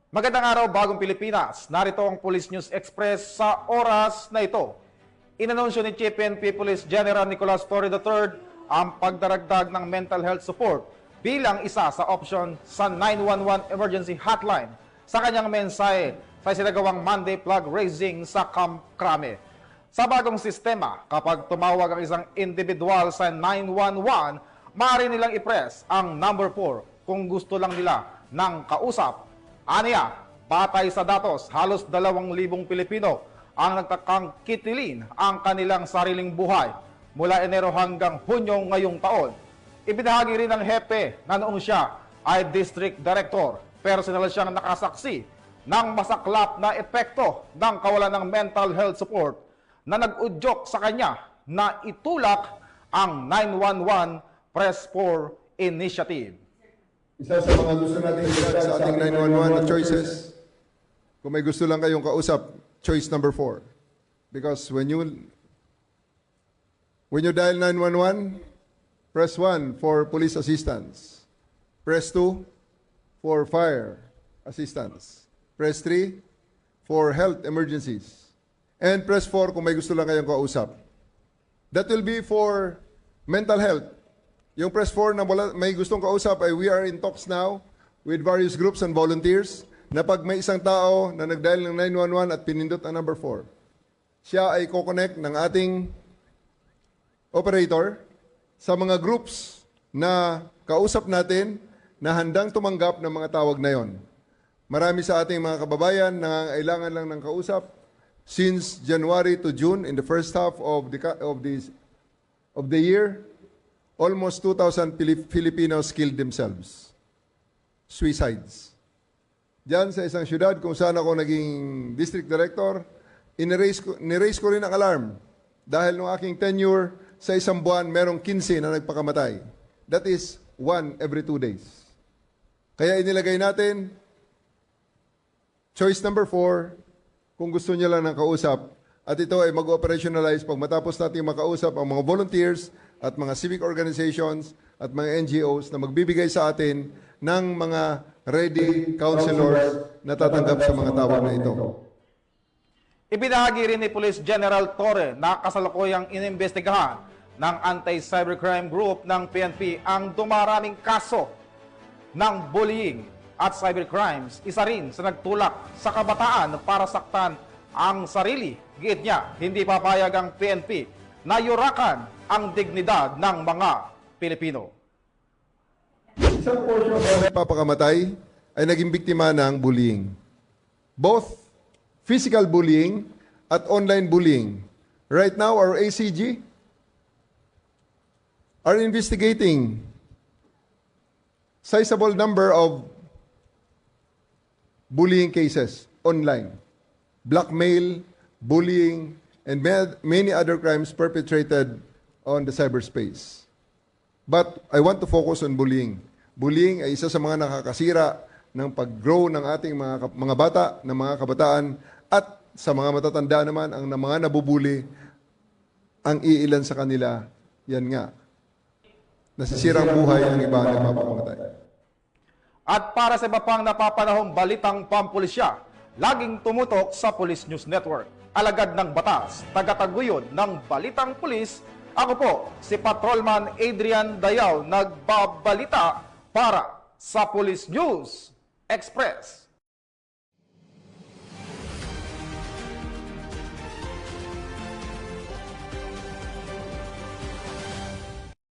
Magandang araw, Bagong Pilipinas. Narito ang Police News Express sa oras na ito. Inanunsyo ni Chief PNP Police General Nicolas Torre III ang pagdaragdag ng mental health support bilang isa sa option sa 911 emergency hotline sa kanyang mensahe sa sinagawang Monday flag raising sa Camp Crame. Sa bagong sistema, kapag tumawag ang isang individual sa 911, maaari nilang i-press ang number 4 kung gusto lang nila ng kausap. Aniya, batay sa datos, halos 2,000 Pilipino ang nagtakang kitilin ang kanilang sariling buhay mula Enero hanggang Hunyo ngayong taon. Ibinahagi rin ng hepe na noong siya ay District Director. Personal siyang nakasaksi ng masaklap na epekto ng kawalan ng mental health support na nag-udyok sa kanya na itulak ang 911 Press 4 Initiative. Isa sa mga gusto natin ilagay sa ating 911 na choices, kung may gusto lang kayong kausap, choice number 4. Because when you dial 911, press 1 for police assistance. Press 2 for fire assistance. Press 3 for health emergencies. And press 4 kung may gusto lang kayong kausap. That will be for mental health. Yung press 4 na may gustong kausap ay we are in talks now with various groups and volunteers na pag may isang tao na nag-dial ng 911 at pinindot ang number 4, siya ay ko-connect ng ating operator sa mga groups na kausap natin na handang tumanggap ng mga tawag na yon. Marami sa ating mga kababayan na kailangan lang ng kausap since January to June in the first half of the year. Almost 2,000 Filipinos killed themselves. Suicides. Diyan sa isang syudad kung saan ako naging district director, niraise ko rin ang alarm. Dahil nung aking tenure, sa isang buwan, merong 15 na nagpakamatay. That is 1 every 2 days. Kaya inilagay natin, choice number 4, kung gusto niya lang ng kausap, at ito ay mag-operationalize pag matapos natin makausap ang mga volunteers at mga civic organizations at mga NGOs na magbibigay sa atin ng mga ready counselors na tatanggap sa mga tawag na ito. Ibinahagi rin ni Police General Torre na kasalukuyang inimbestigahan ng Anti-Cybercrime Group ng PNP ang dumaraming kaso ng bullying at cybercrimes. Isa rin sa nagtulak sa kabataan para saktan ang sarili. Giit niya, hindi papayag ang PNP na yurakan ang dignidad ng mga Pilipino. Isang portion ng papakamatay ay naging biktima ng bullying. Both physical bullying at online bullying. Right now, our ACG are investigating sizable number of bullying cases online. Blackmail, bullying, and many other crimes perpetrated on the cyberspace. But I want to focus on bullying. Bullying ay isa sa mga nakakasira ng pag-grow ng ating mga bata, ng mga kabataan, at sa mga matatanda naman, ang mga nabubuli, ang iilan sa kanila, yan nga. Nasisirang buhay ang iba na mapakamatay. At para sa iba pang napapanahong balitang pampulisya, laging tumutok sa Police News Network. Alagad ng batas, tagataguyod ng Balitang Pulis, ako po si Patrolman Adrian Dayaw, nagbabalita para sa Police News Express.